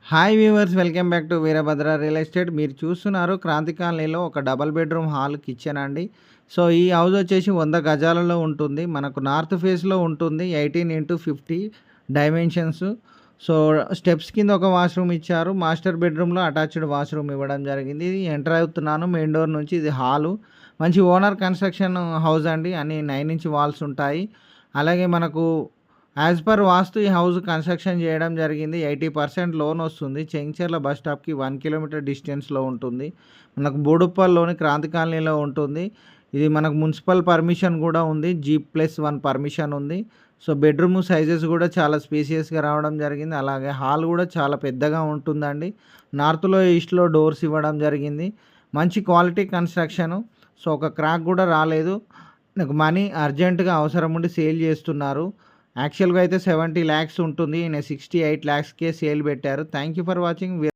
Hi viewers, welcome back to Veerabhadra real estate. మీరు చూస్తున్నారు క్రాంతి కాలనీలో ఒక డబల్ బెడ్రూమ్ హాల్ కిచెన్ అండి. సో ఈ హౌస్ వచ్చేసి 100 గజాలలో ఉంటుంది. మనకు నార్త్ ఫేస్లో ఉంటుంది. 18x50 dimensions. సో స్టెప్స్ కింద ఒక వాష్రూమ్ ఇచ్చారు. మాస్టర్ బెడ్రూమ్లో అటాచ్డ్ వాష్రూమ్ ఇవ్వడం జరిగింది. ఇది ఎంటర్ అవుతున్నాను మెయిన్ డోర్ నుంచి. ఇది హాలు. మంచి ఓనర్ కన్స్ట్రక్షన్ హౌస్ అండి. అన్ని 9 ఇంచ్ వాల్స్ ఉంటాయి. అలాగే మనకు యాజ్ పర్ వాస్తు ఈ హౌస్ కన్స్ట్రక్షన్ చేయడం జరిగింది. 80% లోన్ వస్తుంది. చెంచర్ల బస్ స్టాప్కి 1 కిలోమీటర్ డిస్టెన్స్లో ఉంటుంది. మనకు బోడుప్పల్లోని క్రాంతి కాలనీలో ఉంటుంది. ఇది మనకు మున్సిపల్ పర్మిషన్ కూడా ఉంది. G+1 పర్మిషన్ ఉంది. సో బెడ్రూమ్ సైజెస్ కూడా చాలా స్పేసియస్గా రావడం జరిగింది. అలాగే హాల్ కూడా చాలా పెద్దగా ఉంటుందండి. నార్త్లో ఈస్ట్లో డోర్స్ ఇవ్వడం జరిగింది. మంచి క్వాలిటీ కన్స్ట్రక్షను. సో ఒక క్రాక్ కూడా రాలేదు. నాకు మనీ అర్జెంటుగా అవసరం ఉండి సేల్ చేస్తున్నారు. యాక్చువల్గా అయితే 70 lakhs ఉంటుంది. ఈయన 68 lakhsకే సేల్ పెట్టారు. Thank you for watching.